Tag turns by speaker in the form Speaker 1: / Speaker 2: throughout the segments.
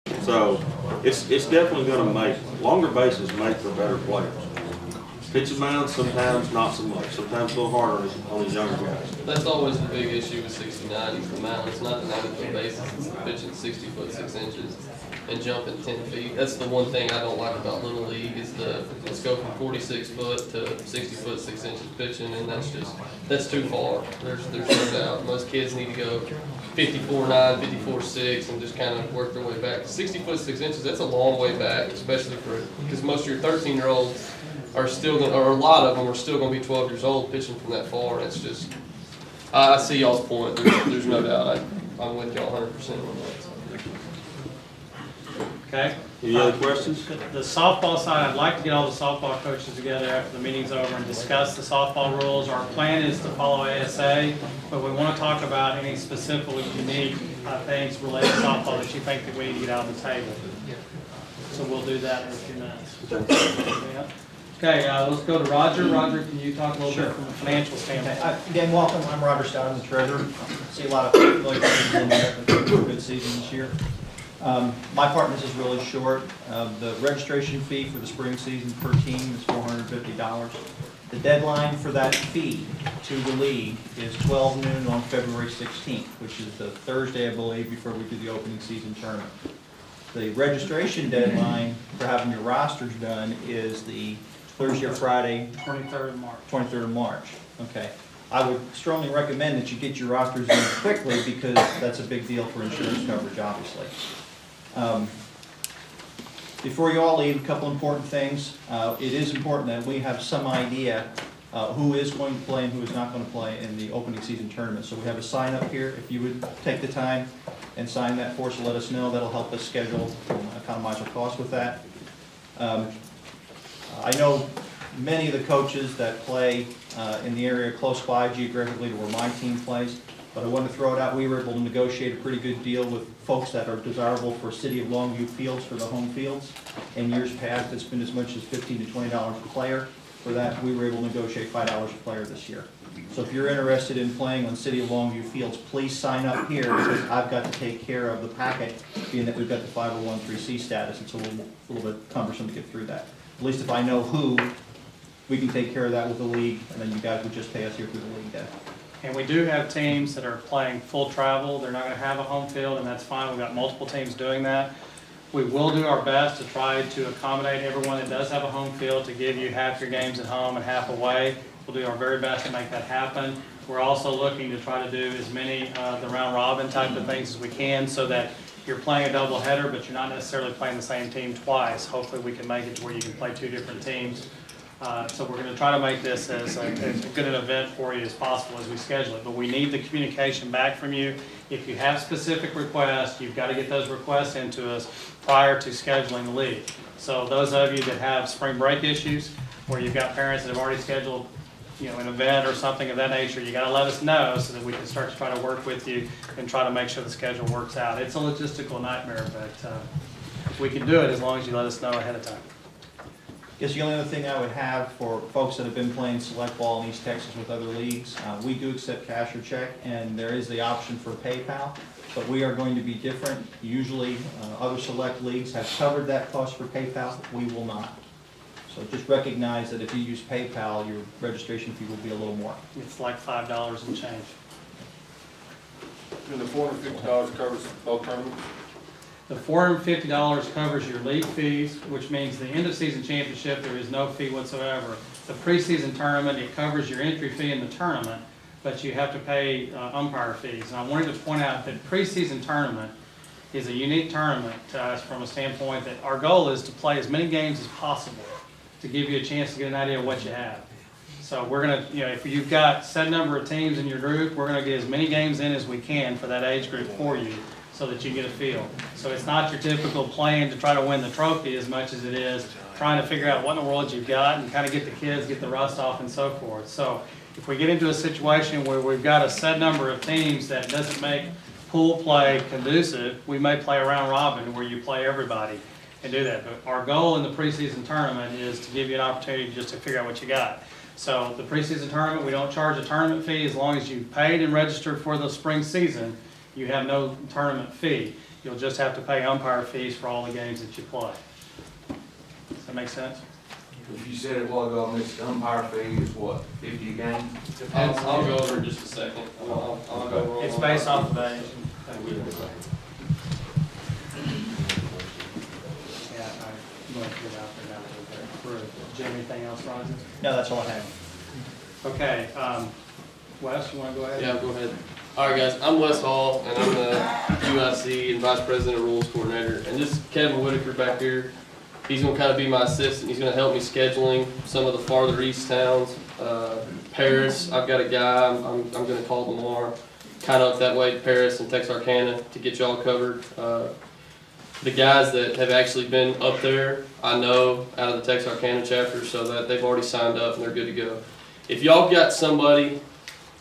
Speaker 1: So it's definitely going to make, longer bases make for better players. Pitching mounds, sometimes not so much. Sometimes a little harder on these younger guys.
Speaker 2: That's always the big issue with 69 is the mound. It's not the 90-foot bases, it's the pitching 60 foot 6 inches and jumping 10 feet. That's the one thing I don't like about Little League is let's go from 46 foot to 60 foot 6 inches pitching, and that's too far. There's no doubt. Most kids need to go 54.9, 54.6 and just kind of work their way back. 60 foot 6 inches, that's a long way back, especially because most of your 13-year-olds are still going, or a lot of them are still going to be 12 years old pitching from that far. It's just, I see y'all's point. There's no doubt. I'm with y'all 100% on that.
Speaker 3: Okay.
Speaker 1: Any other questions?
Speaker 3: The softball side, I'd like to get all the softball coaches together after the meeting's over and discuss the softball rules. Our plan is to follow ASA, but we want to talk about any specifically unique things related to softball that you think that we need to get out on the table. So we'll do that in a few minutes. Yeah. Okay, let's go to Roger. Roger, can you talk a little bit from a financial standpoint?
Speaker 4: Again, welcome. I'm Roger Stout, I'm the treasurer. See a lot of familiar people in there. It's been a good season this year. My part in this is really short. The registration fee for the spring season per team is $450. The deadline for that fee to the league is 12 noon on February 16th, which is the Thursday, I believe, before we do the opening season tournament. The registration deadline for having your rosters done is the Thursday or Friday,
Speaker 3: 23rd of March.
Speaker 4: 23rd of March. Okay. I would strongly recommend that you get your rosters in quickly because that's a big deal for insurance coverage, obviously. Before you all leave, a couple important things. It is important that we have some idea who is going to play and who is not going to play in the opening season tournament. So we have a sign up here. If you would take the time and sign that for us to let us know, that'll help us schedule and economize our costs with that. I know many of the coaches that play in the area close by geographically to where my team plays, but I want to throw it out. We were able to negotiate a pretty good deal with folks that are desirable for City of Longview fields for the home fields. In years past, it's been as much as $15 to $20 a player. For that, we were able to negotiate $5 a player this year. So if you're interested in playing on City of Longview fields, please sign up here because I've got to take care of the packet, being that we've got the 501(c) status. It's a little bit cumbersome to get through that. At least if I know who, we can take care of that with the league, and then you guys would just pay us here through the league then.
Speaker 3: And we do have teams that are playing full travel. They're not going to have a home field, and that's fine. We've got multiple teams doing that. We will do our best to try to accommodate everyone that does have a home field to give you half your games at home and half away. We'll do our very best to make that happen. We're also looking to try to do as many the round robin type of things as we can so that you're playing a double header, but you're not necessarily playing the same team twice. Hopefully we can make it to where you can play two different teams. So we're going to try to make this as good an event for you as possible as we schedule it. But we need the communication back from you. If you have specific requests, you've got to get those requests into us prior to scheduling the league. So those of you that have spring break issues, where you've got parents that have already scheduled an event or something of that nature, you got to let us know so that we can start to try to work with you and try to make sure the schedule works out. It's a logistical nightmare, but we can do it as long as you let us know ahead of time.
Speaker 4: I guess the only other thing I would have for folks that have been playing select ball in East Texas with other leagues, we do accept cash or check, and there is the option for PayPal, but we are going to be different. Usually other select leagues have covered that cost for PayPal. We will not. So just recognize that if you use PayPal, your registration fee will be a little more.
Speaker 3: It's like $5 and change.
Speaker 5: And the $450 covers both tournaments?
Speaker 3: The $450 covers your league fees, which means the end of season championship, there is no fee whatsoever. The preseason tournament, it covers your entry fee in the tournament, but you have to pay umpire fees. And I wanted to point out that preseason tournament is a unique tournament to us from a standpoint that our goal is to play as many games as possible to give you a chance to get an idea of what you have. So we're going to, if you've got a set number of teams in your group, we're going to get as many games in as we can for that age group for you, so that you get a feel. So it's not your typical plan to try to win the trophy as much as it is trying to figure out what in the world you've got and kind of get the kids, get the rust off and so forth. So if we get into a situation where we've got a set number of teams that doesn't make pool play conducive, we may play a round robin where you play everybody and do that. But our goal in the preseason tournament is to give you an opportunity just to figure out what you got. So the preseason tournament, we don't charge a tournament fee as long as you paid and registered for the spring season. You have no tournament fee. You'll just have to pay umpire fees for all the games that you play. Does that make sense?
Speaker 6: If you said it was, I missed the umpire fee is what, 50 a game?
Speaker 2: I'll go over in just a second. I'll go over.
Speaker 3: It's based off of age. Yeah, I'm going to get out there now. Jim, anything else, Roger?
Speaker 4: No, that's all I have.
Speaker 3: Okay, Wes, you want to go ahead?
Speaker 2: Yeah, go ahead. All right, guys, I'm Wes Hall, and I'm the UIC and Vice President of Rules Coordinator. And this is Kevin Whitaker back here. He's gonna kind of be my assistant. He's gonna help me scheduling some of the farther east towns. Paris, I've got a guy I'm gonna call tomorrow, kind of up that way, Paris and Texarkana, to get y'all covered. The guys that have actually been up there, I know out of the Texarkana chapter, so that they've already signed up and they're good to go. If y'all got somebody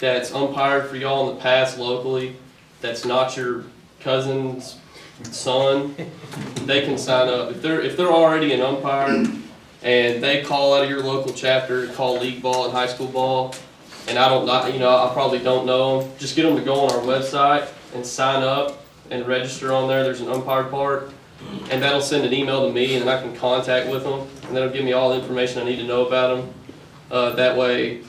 Speaker 2: that's umpired for y'all in the past locally, that's not your cousin's son, they can sign up. If they're already an umpire and they call out of your local chapter, call league ball and high school ball, and I probably don't know them, just get them to go on our website and sign up and register on there. There's an umpire part, and that'll send an email to me, and then I can contact with them, and that'll give me all the information I need to know about them. That way,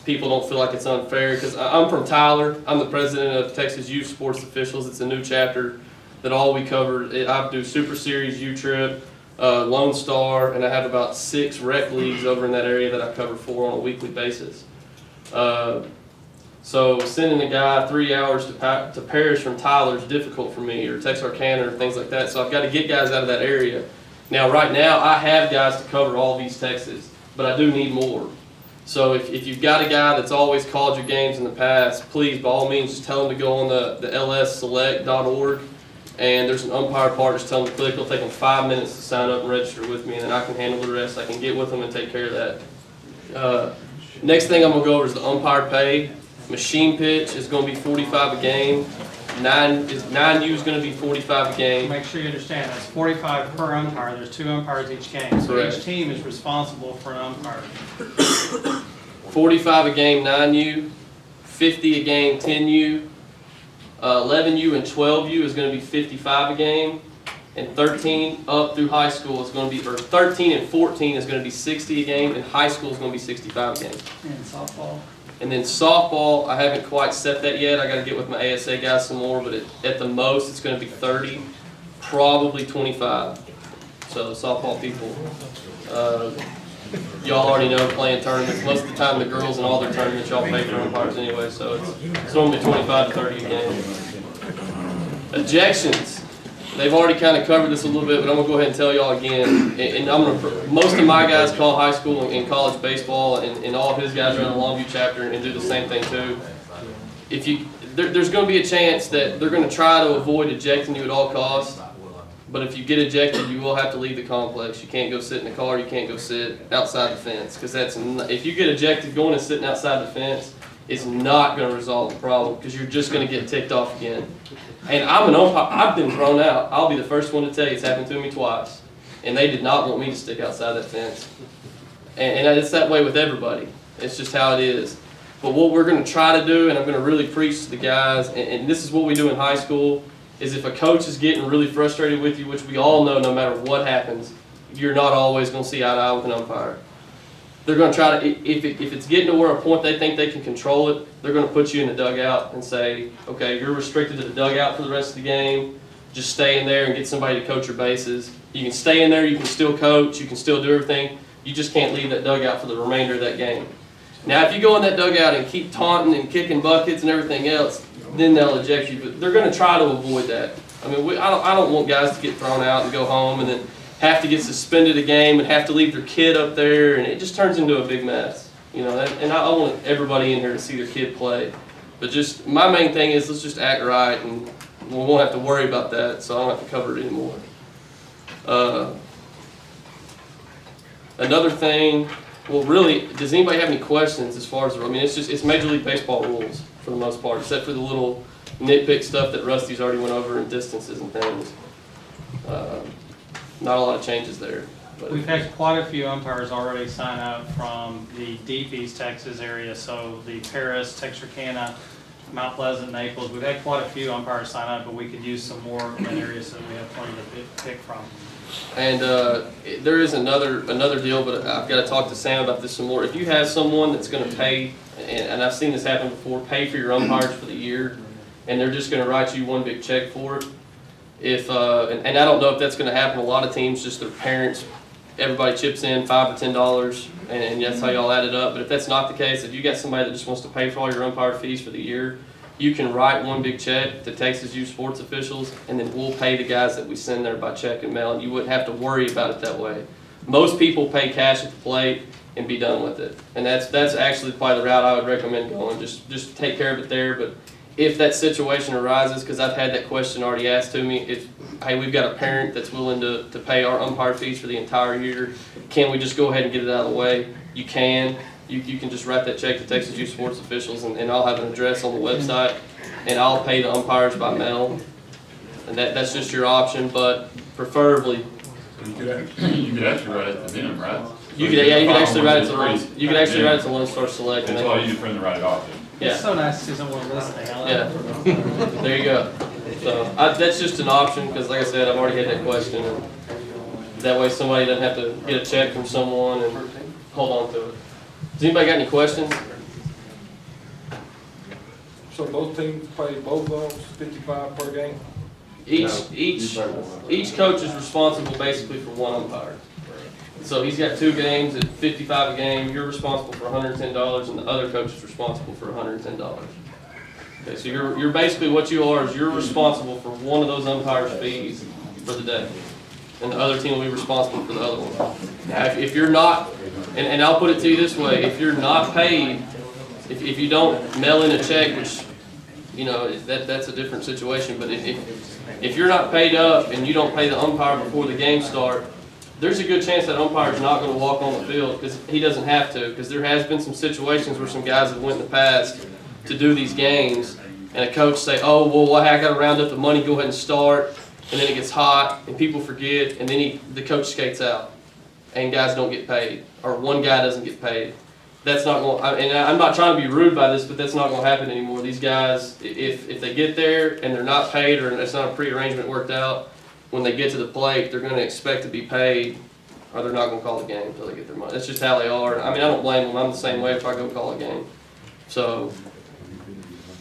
Speaker 2: people don't feel like it's unfair, because I'm from Tyler. I'm the president of Texas Youth Sports Officials. It's a new chapter that all we cover. I do Super Series, U-Trip, Lone Star, and I have about 6 rec leagues over in that area that I cover for on a weekly basis. So sending a guy 3 hours to Paris from Tyler is difficult for me, or Texarkana, or things like that. So I've got to get guys out of that area. Now, right now, I have guys to cover all these Texas, but I do need more. So if you've got a guy that's always called your games in the past, please, by all means, just tell them to go on the lsselect.org. And there's an umpire part, just tell them to click. It'll take them 5 minutes to sign up and register with me, and then I can handle the rest. I can get with them and take care of that. Next thing I'm going to go over is the umpire pay. Machine pitch is going to be $45 a game. 9U is going to be $45 a game.
Speaker 3: Make sure you understand, that's 45 per umpire. There's 2 umpires each game. So
Speaker 2: Correct.
Speaker 3: each team is responsible for an umpire.
Speaker 2: 45 a game, 9U. 50 a game, 10U. 11U and 12U is going to be 55 a game, and 13 up through high school is going to be, or 13 and 14 is going to be 60 a game, and high school is going to be 65 a game.
Speaker 3: And softball?
Speaker 2: And then softball, I haven't quite set that yet. I got to get with my ASA guys some more, but at the most it's going to be 30, probably 25. So softball people, y'all already know playing tournaments. Most of the time the girls in all their tournaments y'all pay for umpires anyway, so it's normally 25 to 30 a game. Ejections. They've already kind of covered this a little bit, but I'm gonna go ahead and tell y'all again. And most of my guys call high school and college baseball, and all of his guys are in the Longview chapter and do the same thing too. There's going to be a chance that they're going to try to avoid ejecting you at all costs. But if you get ejected, you will have to leave the complex. You can't go sit in the car. You can't go sit outside the fence, because if you get ejected, going and sitting outside the fence is not going to resolve the problem, because you're just going to get ticked off again. And I'm an umpire. I've been thrown out. I'll be the first one to tell you it's happened to me twice, and they did not want me to stick outside that fence. And it's that way with everybody. It's just how it is. But what we're going to try to do, and I'm going to really preach to the guys, and this is what we do in high school, is if a coach is getting really frustrated with you, which we all know no matter what happens, you're not always going to see eye to eye with an umpire. They're going to try to, if it's getting to where a point they think they can control it, they're going to put you in the dugout and say, okay, you're restricted to the dugout for the rest of the game. Just stay in there and get somebody to coach your bases. You can stay in there, you can still coach, you can still do everything. You just can't leave that dugout for the remainder of that game. Now, if you go in that dugout and keep taunting and kicking buckets and everything else, then they'll eject you. But they're going to try to avoid that. I mean, I don't want guys to get thrown out and go home and then have to get suspended a game and have to leave their kid up there, and it just turns into a big mess. You know, and I want everybody in here to see their kid play. But just my main thing is let's just act right, and we won't have to worry about that, so I don't have to cover it anymore. Another thing. Well, really, does anybody have any questions as far as, I mean, it's Major League Baseball rules for the most part, except for the little nitpick stuff that Rusty's already went over in distances and things. Not a lot of changes there. But
Speaker 3: We've had quite a few umpires already sign up from the Deep East Texas area, so the Paris, Texarkana, Mount Pleasant, Naples. We've had quite a few umpires sign up, but we could use some more in that area, so we have plenty to pick from.
Speaker 2: And there is another deal, but I've got to talk to Sam about this some more. If you have someone that's going to pay, and I've seen this happen before, pay for your umpires for the year, and they're just going to write you one big check for it. If and I don't know if that's going to happen. A lot of teams, just their parents, everybody chips in $5 or $10, and that's how y'all add it up. But if that's not the case, if you got somebody that just wants to pay for all your umpire fees for the year, you can write one big check to Texas Youth Sports officials, and then we'll pay the guys that we send there by check and mail, and you wouldn't have to worry about it that way. Most people pay cash at the plate and be done with it, and that's actually probably the route I would recommend going. Just take care of it there. But if that situation arises, because I've had that question already asked to me, if hey, we've got a parent that's willing to pay our umpire fees for the entire year, can we just go ahead and get it out of the way? You can. You can just write that check to Texas Youth Sports officials, and I'll have an address on the website, and I'll pay the umpires by mail. And that's just your option, but preferably,
Speaker 7: You could actually write it to them, right?
Speaker 2: you could actually write it to Lone Star Select.
Speaker 7: That's all you do for them to write it off.
Speaker 3: It's
Speaker 2: Yeah,
Speaker 3: so nice to see someone listening. I like
Speaker 2: yeah.
Speaker 3: it.
Speaker 2: There you go. So that's just an option, because like I said, I've already had that question, and that way somebody doesn't have to get a check from someone and hold on to it. Does anybody got any questions?
Speaker 5: So both teams play both of them, 55 per game?
Speaker 2: Each coach is responsible basically for one umpire. So he's got 2 games at 55 a game. You're responsible for $110, and the other coach is responsible for $110. Okay, so you're basically what you are is you're responsible for one of those umpires' fees for the day, and the other team will be responsible for the other one. Now, if you're not, and I'll put it to you this way: if you're not paid, if you don't mail in a check, which you know that's a different situation, but if you're not paid up and you don't pay the umpire before the game start, there's a good chance that umpire's not going to walk on the field, because he doesn't have to, because there has been some situations where some guys have went in the past to do these games, and a coach say, oh, well, I got to round up the money, go ahead and start, and then it gets hot, and people forget, and then the coach skates out, and guys don't get paid, or one guy doesn't get paid. That's not going, and I'm not trying to be rude by this, but that's not going to happen anymore. These guys, if they get there and they're not paid, or it's not a pre-arrangement worked out, when they get to the plate, they're going to expect to be paid, or they're not going to call the game until they get their money. That's just how they are. I mean, I don't blame them. I'm the same way if I go call a game. So,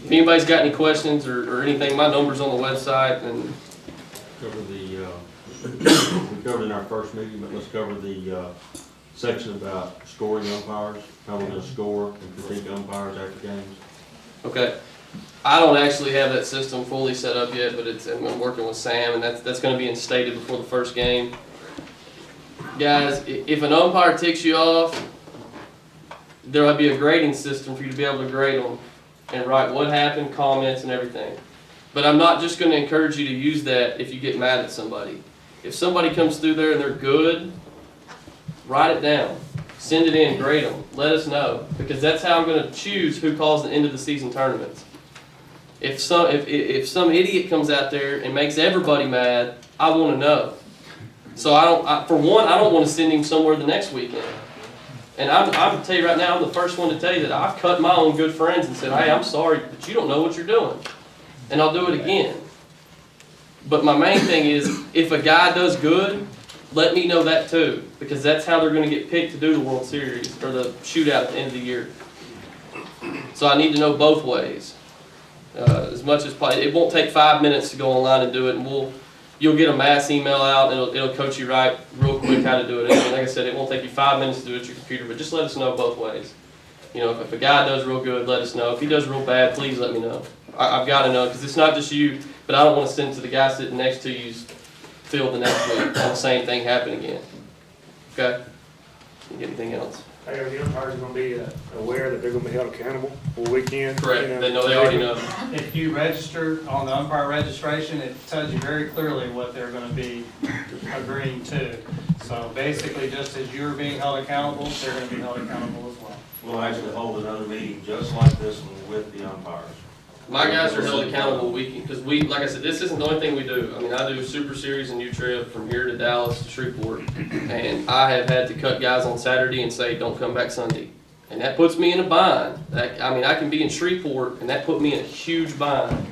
Speaker 2: if anybody's got any questions or anything, my number's on the website. And
Speaker 1: Cover the, we covered in our first meeting, but let's cover the section about scoring umpires, how we're going to score and critique umpires after games.
Speaker 2: okay, I don't actually have that system fully set up yet, but I'm working with Sam, and that's going to be instated before the first game. Guys, if an umpire ticks you off, there will be a grading system for you to be able to grade them and write what happened, comments, and everything. But I'm not just going to encourage you to use that if you get mad at somebody. If somebody comes through there and they're good, write it down. Send it in, grade them. Let us know, because that's how I'm going to choose who calls the end of the season tournaments. If some idiot comes out there and makes everybody mad, I want to know. So for one, I don't want to send him somewhere the next weekend. And I'm going to tell you right now, I'm the first one to tell you that I've cut my own good friends and said, hey, I'm sorry, but you don't know what you're doing. And I'll do it again. But my main thing is, if a guy does good, let me know that too, because that's how they're going to get picked to do the World Series or the shootout at the end of the year. So I need to know both ways. As much as possible. It won't take 5 minutes to go online and do it, and you'll get a mass email out, and it'll coach you right real quick how to do it. And like I said, it won't take you 5 minutes to do it at your computer, but just let us know both ways. You know, if a guy does real good, let us know. If he does real bad, please let me know. I've got to know, because it's not just you, but I don't want to send it to the guy sitting next to you's field the next week and the same thing happen again. Okay? Anything else?
Speaker 8: Hey, are the umpires gonna be aware that they're gonna be held accountable for weekend?
Speaker 2: Correct. They already know.
Speaker 3: If you register on the umpire registration, it tells you very clearly what they're going to be agreeing to. So basically, just as you're being held accountable, they're going to be held accountable as well.
Speaker 1: We'll actually hold another meeting just like this one with the umpires.
Speaker 2: My guys are held accountable weekend, because like I said, this isn't the only thing we do. I mean, I do Super Series and U-Trip from here to Dallas to Shreveport, and I have had to cut guys on Saturday and say, don't come back Sunday. And that puts me in a bind. That, I mean, I can be in Shreveport, and that put me in a huge bind.